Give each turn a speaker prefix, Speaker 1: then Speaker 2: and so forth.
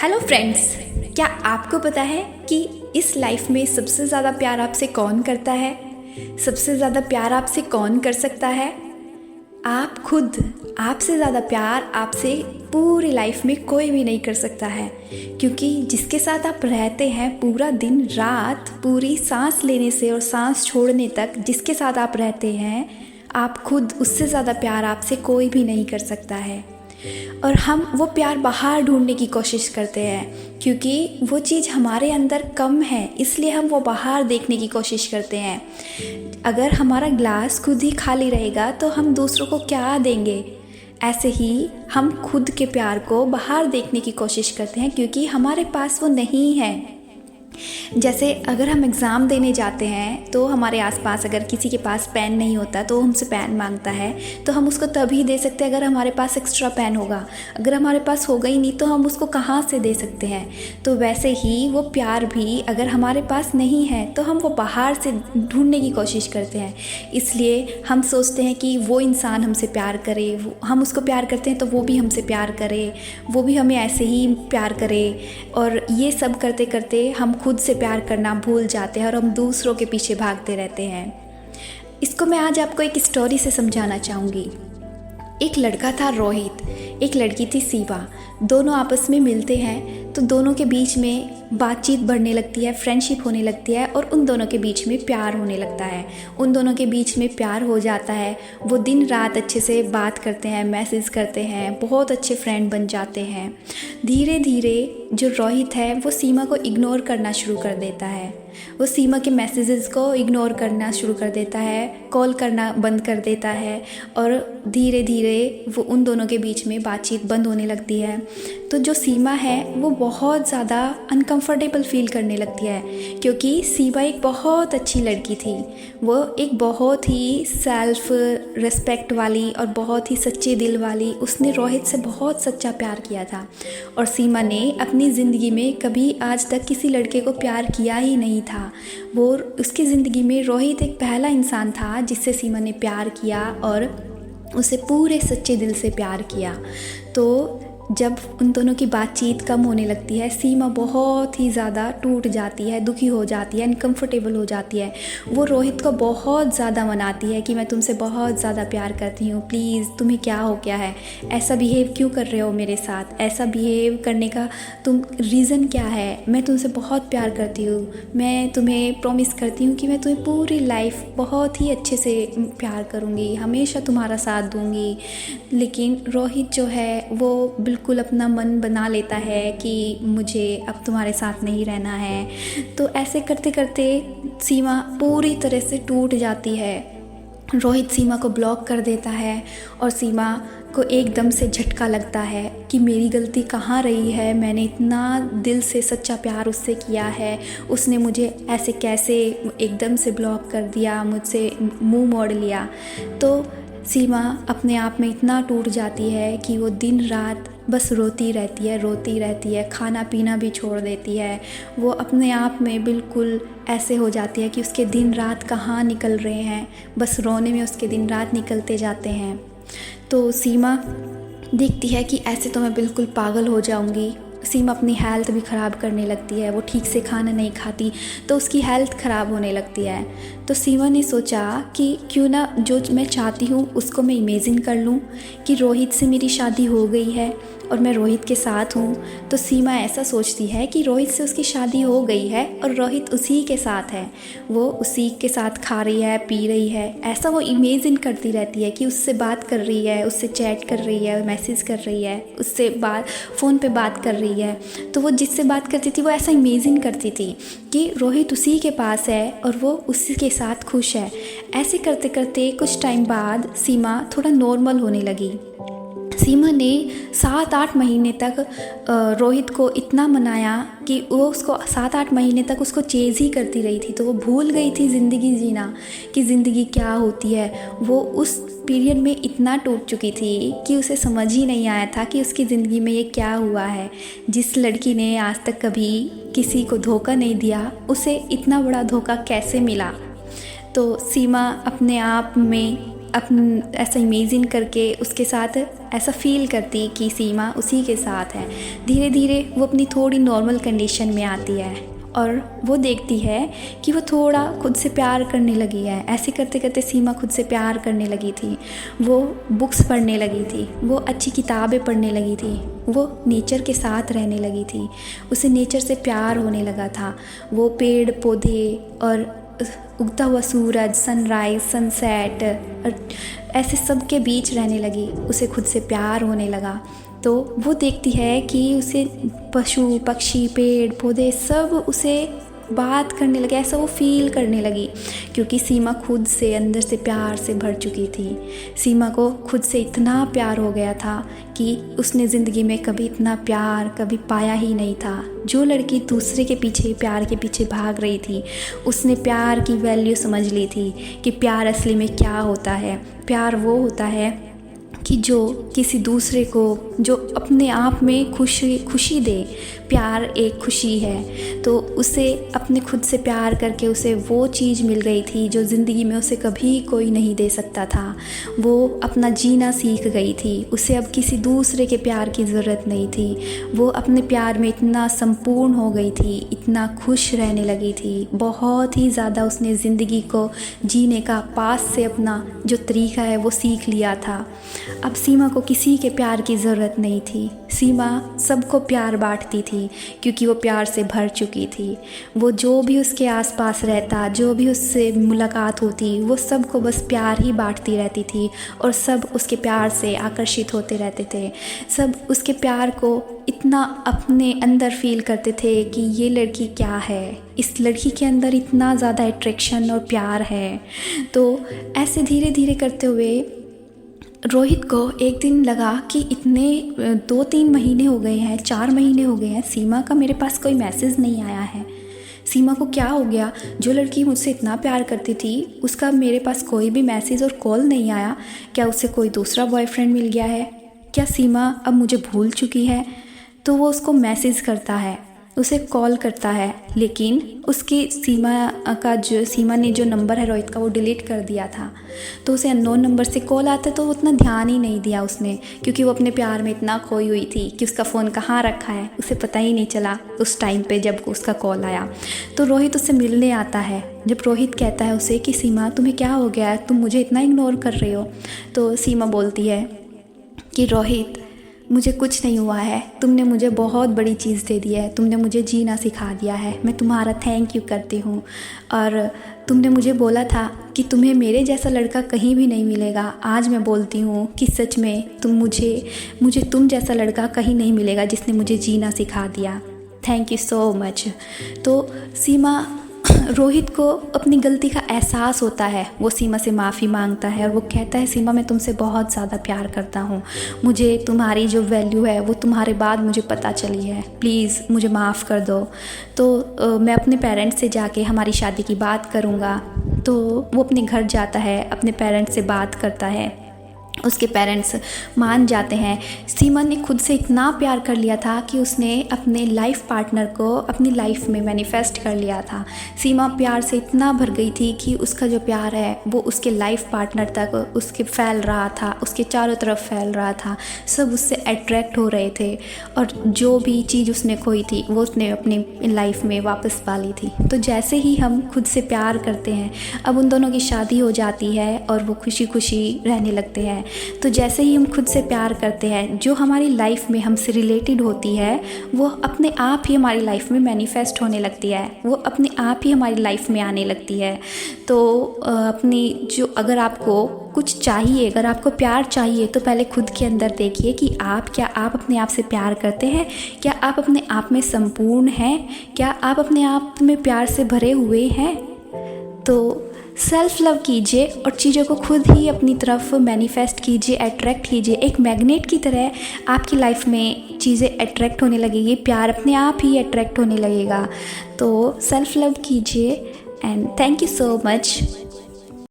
Speaker 1: Hello friends, क्या आपको पता है कि इस लाइफ में सबसे ज़्यादा प्यार आपसे कौन करता है? सबसे ज़्यादा प्यार आपसे कौन कर सकता है? आप खुद। आपसे ज़्यादा प्यार आपसे पूरी लाइफ में कोई भी नहीं कर सकता है, क्योंकि जिसके साथ आप रहते हैं पूरा दिन रात, पूरी सांस लेने से और सांस छोड़ने तक जिसके साथ आप रहते हैं, आप खुद, उससे ज़्यादा प्यार आपसे कोई भी नहीं कर सकता है। और हम वो प्यार बाहर ढूंढने की कोशिश करते हैं, क्योंकि वो चीज़ हमारे अंदर कम है, इसलिए हम वो बाहर देखने की कोशिश करते हैं। अगर हमारा ग्लास खुद ही खाली रहेगा तो हम दूसरों को क्या देंगे? ऐसे ही हम खुद के प्यार को बाहर देखने की कोशिश करते हैं, क्योंकि हमारे पास वो नहीं है। जैसे अगर हम एग्ज़ाम देने जाते हैं तो हमारे आसपास अगर किसी के पास पेन नहीं होता तो हमसे पेन मांगता है, तो हम उसको तभी दे सकते हैं अगर हमारे पास एक्स्ट्रा पेन होगा। अगर हमारे पास होगा ही नहीं तो हम उसको कहाँ से दे सकते हैं? तो वैसे ही वो प्यार भी अगर हमारे पास नहीं है तो हम वो बाहर से ढूंढने की कोशिश करते हैं। इसलिए हम सोचते हैं कि वो इंसान हमसे प्यार करे, हम उसको प्यार करते हैं तो वो भी हमसे प्यार करे, वो भी हमें ऐसे ही प्यार करे। और ये सब करते करते हम खुद से प्यार करना भूल जाते हैं और हम दूसरों के पीछे भागते रहते हैं। इसको मैं आज आपको एक स्टोरी से समझाना चाहूँगी। एक लड़का था रोहित, एक लड़की थी सीवा। दोनों आपस में मिलते हैं तो दोनों के बीच में बातचीत बढ़ने लगती है, फ्रेंडशिप होने लगती है और उन दोनों के बीच में प्यार होने लगता है। उन दोनों के बीच में प्यार हो जाता है। वो दिन रात अच्छे से बात करते हैं, मैसेज करते हैं, बहुत अच्छे फ्रेंड बन जाते हैं। धीरे धीरे जो रोहित है वो सीमा को इग्नोर करना शुरू कर देता है। वो सीमा के मैसेजेस को इग्नोर करना शुरू कर देता है, कॉल करना बंद कर देता है और धीरे धीरे वो उन दोनों के बीच में बातचीत बंद होने लगती है। तो जो सीमा है वो बहुत ज़्यादा अनकंफर्टेबल फील करने लगती है, क्योंकि सीमा एक बहुत अच्छी लड़की थी। वो एक बहुत ही सेल्फ रिस्पेक्ट वाली और बहुत ही सच्चे दिल वाली, उसने रोहित से बहुत सच्चा प्यार किया था। और सीमा ने अपनी ज़िंदगी में कभी आज तक किसी लड़के को प्यार किया ही नहीं था। वो उसकी ज़िंदगी में रोहित एक पहला इंसान था जिससे सीमा ने प्यार किया और उसे पूरे सच्चे दिल से प्यार किया। तो जब उन दोनों की बातचीत कम होने लगती है, सीमा बहुत ही ज़्यादा टूट जाती है, दुखी हो जाती है, अनकंफर्टेबल हो जाती है। वो रोहित को बहुत ज़्यादा मनाती है कि मैं तुमसे बहुत ज़्यादा प्यार करती हूँ, प्लीज़ तुम्हें क्या हो गया है, ऐसा बिहेव क्यों कर रहे हो मेरे साथ, ऐसा बिहेव करने का तुम रीज़न क्या है? मैं तुमसे बहुत प्यार करती हूँ, मैं तुम्हें प्रॉमिस करती हूँ कि मैं तुम्हें पूरी लाइफ बहुत ही अच्छे से प्यार करूँगी, हमेशा तुम्हारा साथ दूँगी। लेकिन रोहित जो है वो बिल्कुल अपना मन बना लेता है कि मुझे अब तुम्हारे साथ नहीं रहना है। तो ऐसे करते करते सीमा पूरी तरह से टूट जाती है। रोहित सीमा को ब्लॉक कर देता है और सीमा को एकदम से झटका लगता है कि मेरी गलती कहाँ रही है, मैंने इतना दिल से सच्चा प्यार उससे किया है, उसने मुझे ऐसे कैसे एकदम से ब्लॉक कर दिया, मुझसे मुंह मोड़ लिया। तो सीमा अपने आप में इतना टूट जाती है कि वो दिन रात बस रोती रहती है, खाना पीना भी छोड़ देती है। वो अपने आप में बिल्कुल ऐसे हो जाती है कि उसके दिन रात कहाँ निकल रहे हैं, बस रोने में उसके दिन रात निकलते जाते हैं। तो सीमा देखती है कि ऐसे तो मैं बिल्कुल पागल हो जाऊंगी। सीमा अपनी हेल्थ भी ख़राब करने लगती है, वो ठीक से खाना नहीं खाती तो उसकी हेल्थ ख़राब होने लगती है। तो सीमा ने सोचा कि क्यों ना जो मैं चाहती हूँ उसको मैं इमेजिन कर लूँ कि रोहित से मेरी शादी हो गई है और मैं रोहित के साथ हूँ। तो सीमा ऐसा सोचती है कि रोहित से उसकी शादी हो गई है और रोहित उसी के साथ है, वो उसी के साथ खा रही है, पी रही है, ऐसा वो इमेजिन करती रहती है कि उससे बात कर रही है, उससे चैट कर रही है, मैसेज कर रही है, उससे बात फ़ोन पे बात कर रही है। तो वो जिससे बात करती थी वो ऐसा इमेजिन करती थी कि रोहित उसी के पास है और वो उसी के साथ खुश है। ऐसे करते करते कुछ टाइम बाद सीमा थोड़ा नॉर्मल होने लगी। सीमा ने 7-8 महीने तक रोहित को इतना मनाया कि वो उसको 7-8 महीने तक उसको चेज़ ही करती रही थी। तो वो भूल गई थी ज़िंदगी जीना, कि ज़िंदगी क्या होती है। वो उस पीरियड में इतना टूट चुकी थी कि उसे समझ ही नहीं आया था कि उसकी ज़िंदगी में ये क्या हुआ है। जिस लड़की ने आज तक कभी किसी को धोखा नहीं दिया, उसे इतना बड़ा धोखा कैसे मिला। तो सीमा अपने आप में ऐसा इमेजिन करके उसके साथ ऐसा फील करती कि सीमा उसी के साथ है। धीरे धीरे वो अपनी थोड़ी नॉर्मल कंडीशन में आती है और वो देखती है कि वो थोड़ा खुद से प्यार करने लगी है। ऐसे करते करते सीमा खुद से प्यार करने लगी थी। वो बुक्स पढ़ने लगी थी, वो अच्छी किताबें पढ़ने लगी थी, वो नेचर के साथ रहने लगी थी। उसे नेचर से प्यार होने लगा था। वो पेड़ पौधे और उगता हुआ सूरज, सनराइज, सनसेट और ऐसे सब के बीच रहने लगी। उसे खुद से प्यार होने लगा। तो वो देखती है कि उसे पशु पक्षी पेड़ पौधे सब उसे बात करने लगे, ऐसा वो फील करने लगी, क्योंकि सीमा खुद से अंदर से प्यार से भर चुकी थी। सीमा को खुद से इतना प्यार हो गया था कि उसने ज़िंदगी में कभी इतना प्यार कभी पाया ही नहीं था। जो लड़की दूसरे के पीछे प्यार के पीछे भाग रही थी, उसने प्यार की वैल्यू समझ ली थी कि प्यार असली में क्या होता है। प्यार वो होता है कि जो किसी दूसरे को जो अपने आप में खुशी दे। प्यार एक खुशी है। तो उसे अपने खुद से प्यार करके उसे वो चीज़ मिल गई थी जो ज़िंदगी में उसे कभी कोई नहीं दे सकता था। वो अपना जीना सीख गई थी। उसे अब किसी दूसरे के प्यार की ज़रूरत नहीं थी। वो अपने प्यार में इतना संपूर्ण हो गई थी, इतना खुश रहने लगी थी। बहुत ही ज़्यादा उसने ज़िंदगी को जीने का पास से अपना जो तरीका है वो सीख लिया था। अब सीमा को किसी के प्यार की ज़रूरत नहीं थी। सीमा सबको प्यार बांटती थी क्योंकि वो प्यार से भर चुकी थी। वो जो भी उसके आसपास रहता, जो भी उससे मुलाकात होती, वो सबको बस प्यार ही बांटती रहती थी और सब उसके प्यार से आकर्षित होते रहते थे। सब उसके प्यार को इतना अपने अंदर फील करते थे कि ये लड़की क्या है, इस लड़की के अंदर इतना ज़्यादा अट्रैक्शन और प्यार है। तो ऐसे धीरे धीरे करते हुए रोहित को एक दिन लगा कि इतने 2-3 महीने हो गए हैं, 4 महीने हो गए हैं, सीमा का मेरे पास कोई मैसेज नहीं आया है। सीमा को क्या हो गया? जो लड़की मुझसे इतना प्यार करती थी उसका मेरे पास कोई भी मैसेज और कॉल नहीं आया। क्या उसे कोई दूसरा बॉयफ्रेंड मिल गया है? क्या सीमा अब मुझे भूल चुकी है? तो वो उसको मैसेज करता है, उसे कॉल करता है, लेकिन उसकी सीमा ने जो नंबर है रोहित का वो डिलीट कर दिया था। तो उसे अननोन नंबर से कॉल आता तो वो उतना ध्यान ही नहीं दिया उसने, क्योंकि वो अपने प्यार में इतना खोई हुई थी कि उसका फ़ोन कहाँ रखा है उसे पता ही नहीं चला उस टाइम पे जब उसका कॉल आया। तो रोहित उससे मिलने आता है। जब रोहित कहता है उसे कि सीमा तुम्हें क्या हो गया है, तुम मुझे इतना इग्नोर कर रही हो, तो सीमा बोलती है कि रोहित मुझे कुछ नहीं हुआ है, तुमने मुझे बहुत बड़ी चीज़ दे दी है, तुमने मुझे जीना सिखा दिया है, मैं तुम्हारा थैंक यू करती हूँ। और तुमने मुझे बोला था कि तुम्हें मेरे जैसा लड़का कहीं भी नहीं मिलेगा। आज मैं बोलती हूँ कि सच में मुझे तुम जैसा लड़का कहीं नहीं मिलेगा जिसने मुझे जीना सिखा दिया। Thank you so much. तो सीमा रोहित को अपनी गलती का एहसास होता है। वो सीमा से माफ़ी मांगता है और वो कहता है सीमा मैं तुमसे बहुत ज़्यादा प्यार करता हूँ, मुझे तुम्हारी जो वैल्यू है वो तुम्हारे बाद मुझे पता चली है, प्लीज़ मुझे माफ़ कर दो। तो मैं अपने पेरेंट्स से जाके हमारी शादी की बात करूँगा। तो वो अपने घर जाता है, अपने पेरेंट्स से बात करता है, उसके पेरेंट्स मान जाते हैं। सीमा ने खुद से इतना प्यार कर लिया था कि उसने अपने लाइफ पार्टनर को अपनी लाइफ में मैनिफेस्ट कर लिया था। सीमा प्यार से इतना भर गई थी कि उसका जो प्यार है वो उसके लाइफ पार्टनर तक उसके फैल रहा था, उसके चारों तरफ फैल रहा था। सब उससे अट्रैक्ट हो रहे थे और जो भी चीज़ उसने खोई थी वो उसने अपनी लाइफ में वापस पा ली थी। तो जैसे ही हम खुद से प्यार करते हैं, अब उन दोनों की शादी हो जाती है और वो खुशी खुशी रहने लगते हैं। तो जैसे ही हम खुद से प्यार करते हैं, जो हमारी लाइफ में हमसे रिलेटेड होती है वो अपने आप ही हमारी लाइफ में मैनिफेस्ट होने लगती है, वो अपने आप ही हमारी लाइफ में आने लगती है। तो अगर आपको कुछ चाहिए, अगर आपको प्यार चाहिए तो पहले खुद के अंदर देखिए कि क्या आप अपने आप से प्यार करते हैं? क्या आप अपने आप में संपूर्ण हैं? क्या आप अपने आप में प्यार से भरे हुए हैं? तो सेल्फ लव कीजिए और चीज़ों को खुद ही अपनी तरफ मैनिफेस्ट कीजिए, अट्रैक्ट कीजिए। एक मैग्नेट की तरह आपकी लाइफ में चीज़ें अट्रैक्ट होने लगेगी, प्यार अपने आप ही अट्रैक्ट होने लगेगा। तो सेल्फ लव कीजिए and thank you so much.